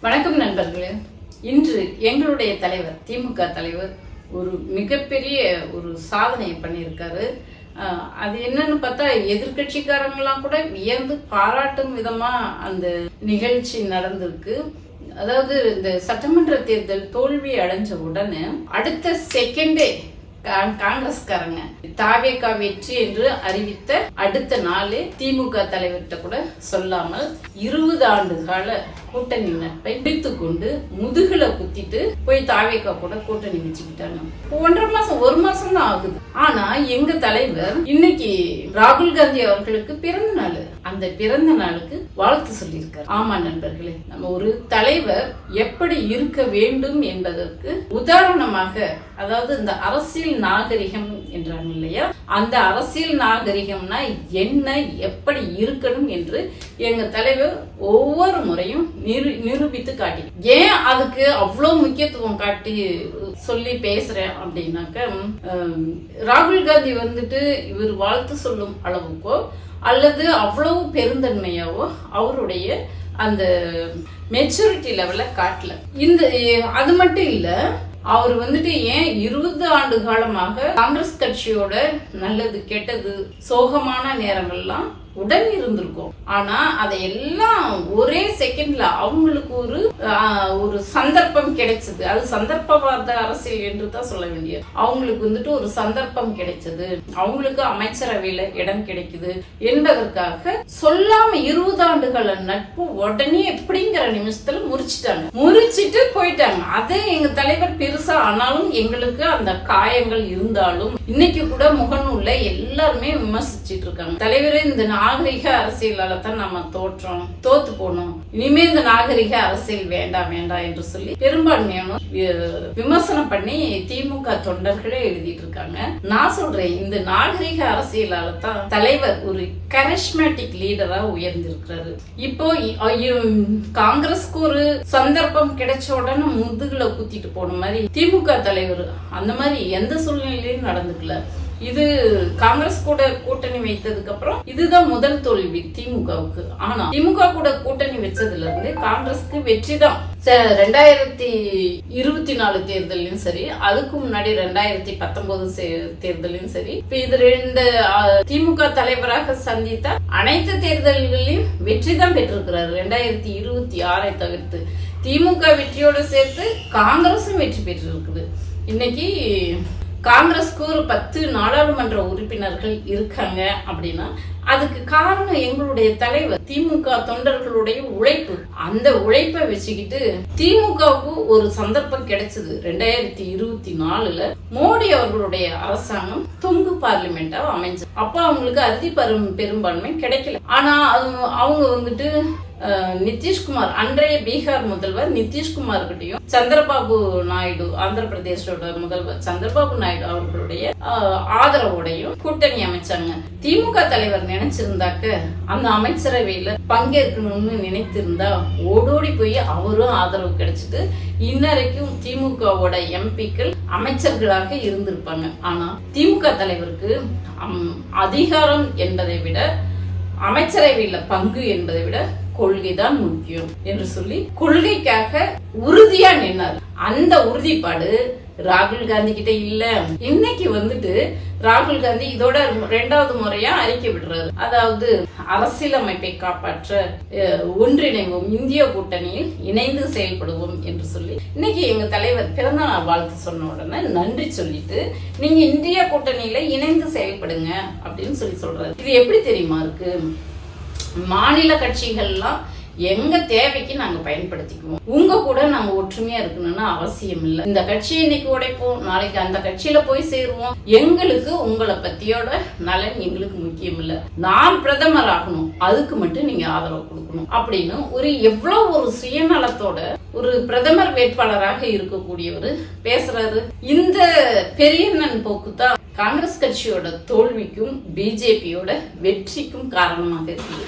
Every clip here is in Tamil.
வணக்கம் நண்பர்களே. இன்று எங்களுடைய தலைவர் திமுக தலைவர் ஒரு மிகப்பெரிய ஒரு சாதனையை பண்ணியிருக்காரு. அது என்னன்னு பார்த்தா எதிர்கட்சிக்காரங்களாம் கூட வியந்து பாராட்டும் விதமா அந்த நிகழ்ச்சி நடந்திருக்கு. அதாவது இந்த சட்டமன்ற தேர்தல் தோல்வி அடைஞ்ச உடனே அடுத்த செகண்டே காங்கிரஸ்காரங்க தாவேகா வெற்றி என்று அறிவித்த அடுத்த நாளே திமுக தலைவர்கிட்ட கூட சொல்லாமல் 20 ஆண்டு கால கூட்டணி நட்பை பிடித்துக் கொண்டு முதுகுல குத்திட்டு போய் தாவேகா கூட கூட்டணி வச்சுக்கிட்டாங்க. 1.5 மாசம் தான் ஆகுது. ஆனா எங்க தலைவர் இன்னைக்கு ராகுல் காந்தி அவர்களுக்கு பிறந்த நாள். அந்த பிறந்த நாளுக்கு வாழ்த்து சொல்லியிருக்காரு. ஆமா நண்பர்களே, நம்ம ஒரு தலைவர் எப்படி இருக்க வேண்டும் என்பதற்கு உதாரணமாக, அதாவது இந்த அரசியல் நாகரிகம் என்றாங்க இல்லையா, அந்த அரசியல் நாகரிகம்னா என்ன, எப்படி இருக்கணும் என்று எங்க தலைவர் ஒவ்வொரு முறையும் நிரூபித்து காட்டி. ஏன் அதுக்கு அவ்வளவு முக்கியத்துவம் காட்டி சொல்லி பேசுறேன் அப்படின்னாக்க, ராகுல் காந்தி வந்துட்டு இவர் வாழ்த்து சொல்லும் அளவுக்கோ அல்லது அவ்வளவு பெருந்தன்மையாவோ அவருடைய அந்த மெச்சூரிட்டி லெவல காட்டல. இந்த அது மட்டும் இல்ல, அவர் வந்துட்டு ஏன் 20 ஆண்டு காலமாக காங்கிரஸ் கட்சியோட நல்லது கெட்டது சோகமான நேரங்கள்லாம் உடன் இருந்திருக்கும். ஆனா அதையெல்லாம் ஒரே செகண்ட்ல அவங்களுக்கு ஒரு சந்தர்ப்பம் கிடைச்சது. அது சந்தர்ப்பவாத அரசியல் என்று தான் சொல்ல வேண்டியது. அவங்களுக்கு வந்துட்டு ஒரு சந்தர்ப்பம் கிடைச்சது, அவங்களுக்கு அமைச்சரவையில இடம் கிடைக்குது என்பதற்காக சொல்லாம 20 ஆண்டுகள நட்பு உடனே எப்படிங்கிற நிமிஷத்துல முறிச்சிட்டு போயிட்டாங்க. அது எங்க தலைவர் பெருசா ஆனாலும் எங்களுக்கு அந்த காயங்கள் இருந்தாலும் இன்னைக்கு கூட முகநூல்ல எல்லாருமே விமர்சிச்சிட்டு இருக்காங்க. தலைவரே இந்த நாகரிக அரசியலால தான் நம்ம தோத்து போனோம், இனிமே இந்த நாகரிக அரசியல் வேண்டாம் என்று சொல்லி பெரும்பான்மையான விமர்சனம் பண்ணி திமுக தொண்டர்களே எழுதிட்டு இருக்காங்க. நான் சொல்றேன், இந்த நாகரிக அரசியலால தான் தலைவர் ஒரு கரிஸ்மேட்டிக் லீடரா உயர்ந்திருக்கிறாரு. இப்போ காங்கிரஸ்க்கு ஒரு சந்தர்ப்பம் கிடைச்ச உடனே முதுகுல குத்திட்டு போன மாதிரி திமுக தலைவர் அந்த மாதிரி எந்த சூழ்நிலையிலும் நடந்துக்கல. இது காங்கிரஸ் கூட கூட்டணி வைத்ததுக்கு அப்புறம் இதுதான் முதல் தோல்வி திமுகவுக்கு. ஆனா திமுக கூட கூட்டணி வச்சதுல இருந்து காங்கிரஸ்க்கு வெற்றி தான். 2024 தேர்தலையும் சரி, அதுக்கு முன்னாடி 2019 தேர்தலையும் சரி, இப்ப இது 2 திமுக தலைவராக சந்தித்த அனைத்து தேர்தல்களையும் வெற்றி தான் பெற்றிருக்கிறார். 2026 தவிர்த்து திமுக வெற்றியோடு சேர்த்து காங்கிரசும் வெற்றி பெற்றிருக்குது. இன்னைக்கு காங்கிரஸ்க்கு ஒரு 10 நாடாளுமன்ற உறுப்பினர்கள் இருக்காங்க அப்படின்னா அதுக்கு காரணம் எங்களுடைய தலைவர் திமுக தொண்டர்களுடைய உழைப்பு. அந்த உழைப்பை வச்சுக்கிட்டு திமுகவுக்கு ஒரு சந்தர்ப்பம் கிடைச்சது. 2024 மோடி அவர்களுடைய அரசாங்கம் தொங்கு பார்லிமெண்டா அமைஞ்சது. அப்ப அவங்களுக்கு அறுதி பெரும்பான்மை கிடைக்கல. ஆனா அவங்க வந்துட்டு நிதிஷ்குமார், அன்றைய பீகார் முதல்வர் நிதிஷ்குமார் கிட்டையும் சந்திரபாபு நாயுடு, ஆந்திர பிரதேசோட முதல்வர் சந்திரபாபு நாயுடு அவர்களுடைய ஆதரவோடையும் கூட்டணி அமைச்சாங்க. திமுக தலைவர் நினைச்சிருந்தாக்க அந்த அமைச்சரவையில பங்கேற்கணும்னு நினைத்திருந்தா ஓடோடி போய் அவரும் ஆதரவு கிடைச்சிட்டு இன்னரைக்கும் திமுகவோட எம்பிக்கள் அமைச்சர்களாக இருந்திருப்பாங்க. ஆனா திமுக தலைவருக்கு அதிகாரம் என்பதை விட, அமைச்சரவையில பங்கு என்பதை விட கொள்கைதான் முக்கியம் என்று சொல்லி கொள்கைக்காக உறுதியா நின்னார். அந்த உறுதிப்பாடு ராகுல் காந்தி கிட்ட இல்ல. இன்னைக்கு வந்துட்டு ராகுல் காந்தி இதோட 2வது முறையா அறிக்கை விடுறாரு. அதாவது அரசியலமைப்பை காப்பாற்ற ஒன்றிணைவோம், இந்திய கூட்டணியில் இணைந்து செயல்படுவோம் என்று சொல்லி இன்னைக்கு எங்க தலைவர் பிறந்த நாள் வாழ்த்து சொன்ன உடனே நன்றி சொல்லிட்டு நீங்க இந்திய கூட்டணியில இணைந்து செயல்படுங்க அப்படின்னு சொல்றாரு. இது எப்படி தெரியுமா இருக்கு? மாநில கட்சிகள்லாம் எங்க தேவைக்கு நாங்க பயன்படுத்திக்குவோம், உங்க கூட நாங்க ஒற்றுமையா இருக்கணும்னு அவசியம் இல்லை. இந்த கட்சியை இன்னைக்கு உடைப்போம், நாளைக்கு அந்த கட்சியில போய் சேருவோம், எங்களுக்கு உங்களை பத்தியோட நலன் எங்களுக்கு முக்கியம் இல்ல, நான் பிரதமர் ஆகணும், அதுக்கு மட்டும் நீங்க ஆதரவு கொடுக்கணும் அப்படின்னு எவ்வளவு ஒரு சுயநலத்தோட ஒரு பிரதமர் வேட்பாளராக இருக்கக்கூடியவர் பேசுறாரு. இந்த பெரியண்ணன் போக்கு தான் காங்கிரஸ் கட்சியோட தோல்விக்கும் பிஜேபியோட வெற்றிக்கும் காரணமாக இருக்கு.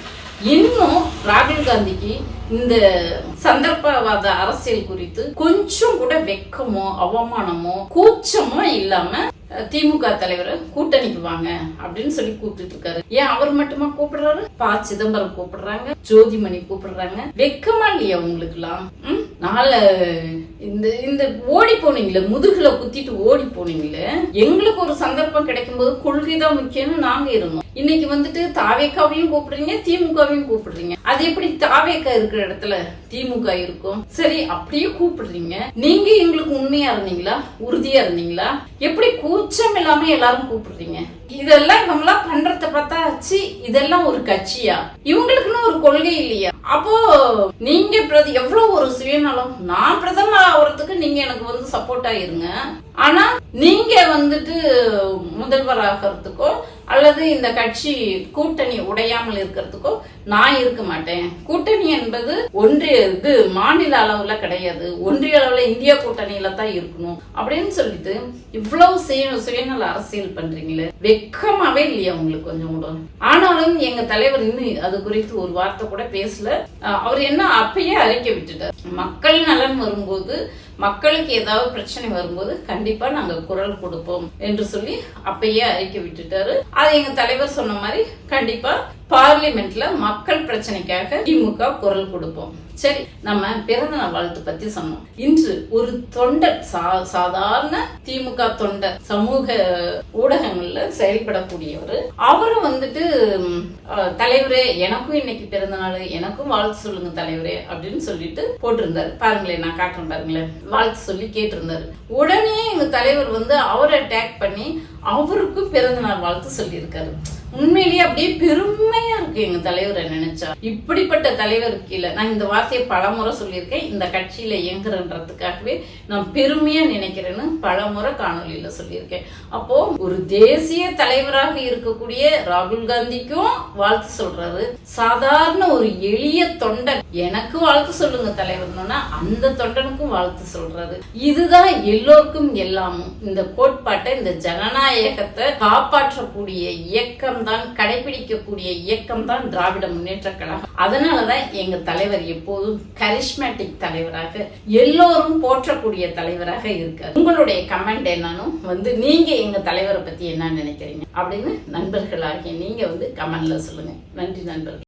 இன்னும் ராகுல் காந்திக்கு இந்த சந்தர்ப்பவாத அரசியல் குறித்து கொஞ்சம் கூட வெக்கமோ அவமானமோ கூச்சமோ இல்லாம திமுக தலைவரை கூட்டணிக்கு வாங்க அப்படின்னு சொல்லி கூப்பிட்டு இருக்காரு. ஏன் அவர் மட்டுமா கூப்பிடுறாரு? ப. சிதம்பரம் கூப்பிடுறாங்க, ஜோதிமணி கூப்பிடுறாங்க. வெக்கமா இல்லையா உங்களுக்கு எல்லாம்? இந்த ஓடி போனீங்களே, முதுகுல குத்திட்டு ஓடி போனீங்களே, எங்களுக்கு ஒரு சந்தர்ப்பம் கிடைக்கும் போது கொள்கைதான் முக்கியம்னு நாங்க இருந்தோம். இன்னைக்கு வந்துட்டு தாவேக்காவையும் கூப்பிடுறீங்க, திமுகவையும் கூப்பிடுறீங்க. அது எப்படி தாவேக்கா இருக்கிற இடத்துல திமுக இருக்கும்? சரி, அப்படியே கூப்பிடுறீங்க. நீங்க எங்களுக்கு உண்மையா இருந்தீங்களா, உறுதியா இருந்தீங்களா? எப்படி கூச்சம் இல்லாம எல்லாரும் கூப்பிடுறீங்க? இதெல்லாம் இவங்கெல்லாம் பண்றத பார்த்தாச்சு, இதெல்லாம் ஒரு கட்சியா? இவங்களுக்குன்னு ஒரு கொள்கை இல்லையா? அப்போ நீங்க எவ்வளவு ஒரு சுயநலம். நான் பிரதமர் ஆகிறதுக்கு நீங்க எனக்கு வந்து சப்போர்ட்டா இருங்க, ஆனா நீங்க வந்துட்டு முதல்வர் ஆகிறதுக்கோ அல்லது இந்த கட்சி கூட்டணி உடையாமல் இருக்கிறதுக்கோ நான் இருக்க மாட்டேன். கூட்டணி என்பது ஒன்றிய மாநில அளவுல கிடையாது, ஒன்றிய அளவுல இந்தியா கூட்டணியில தான் இருக்கணும் அப்படின்னு சொல்லிட்டு இவ்வளவு சுயநல அரசியல் பண்றீங்களே, வெக்கமாவே இல்லையா உங்களுக்கு கொஞ்சம் கூட? ஆனாலும் எங்க தலைவர் இன்னும் அது குறித்து ஒரு வார்த்தை கூட பேசல. அவர் என்ன அப்பயே அறிக்கை விட்டுட்டார், மக்கள் நலன் வரும்போது, மக்களுக்கு ஏதாவது பிரச்சனை வரும்போது கண்டிப்பா நாங்க குரல் கொடுப்போம் என்று சொல்லி அப்பயே அறிக்கை விட்டுட்டாரு. அது எங்க தலைவர் சொன்ன மாதிரி கண்டிப்பா பார்லிமெண்ட்ல மக்கள் பிரச்சனைக்காக திமுக குரல் கொடுப்போம். சரி, நம்ம பிறந்த நாள் வாழ்த்து பத்தி சொன்னோம். இன்று ஒரு தொண்டர், சாதாரண திமுக தொண்டர், சமூக ஊடகங்கள்ல செயல்படக்கூடியவர், அவரும் வந்துட்டு தலைவரே எனக்கும் இன்னைக்கு பிறந்த நாள், எனக்கும் வாழ்த்து சொல்லுங்க தலைவரே அப்படின்னு சொல்லிட்டு போட்டிருந்தாரு. பாருங்களேன், நான் காட்டுறேன் பாருங்களேன், வாழ்த்து சொல்லி கேட்டிருந்தாரு. உடனே எங்க தலைவர் வந்து அவரை டேக் பண்ணி அவருக்கும் பிறந்த நாள் வாழ்த்து சொல்லி இருக்காரு. உண்மையிலேயே அப்படியே பெருமையா இருக்கு எங்க தலைவரை நினைச்சா. இப்படிப்பட்ட தலைவர் கீழே நான் இந்த வார்த்தையை பலமுறை சொல்லியிருக்கேன். இந்த கட்சியில இயங்குறன்றதுக்காகவே நான் பெருமையா நினைக்கிறேன்னு பலமுறை காணொலியில சொல்லியிருக்கேன். அப்போ ஒரு தேசிய தலைவராக இருக்கக்கூடிய ராகுல் காந்திக்கும் வாழ்த்து சொல்றாரு. சாதாரண ஒரு எளிய தொண்டன் எனக்கு வாழ்த்து சொல்லுங்க தலைவர்னா அந்த தொண்டனுக்கும் வாழ்த்து சொல்றாரு. இதுதான் எல்லோருக்கும் எல்லாமும். இந்த கோட்பாட்டை, இந்த ஜனநாயகத்தை காப்பாற்றக்கூடிய இயக்கம் தான், கடைபிடிக்கக்கூடிய இயக்கம் தான் திராவிட முன்னேற்ற கழகம். அதனாலதான் எங்க தலைவர் எப்போதும் கரிஸ்மேட்டிக் தலைவராக, எல்லோரும் போற்றக்கூடிய தலைவராக இருக்காரு. உங்களுடைய கமெண்ட் என்னன்னு வந்து நீங்க எங்க தலைவரை பத்தி என்ன நினைக்கிறீங்க அப்படின்னு நண்பர்களாகிய நீங்க வந்து கமெண்ட்ல சொல்லுங்க. நன்றி நண்பர்கள்.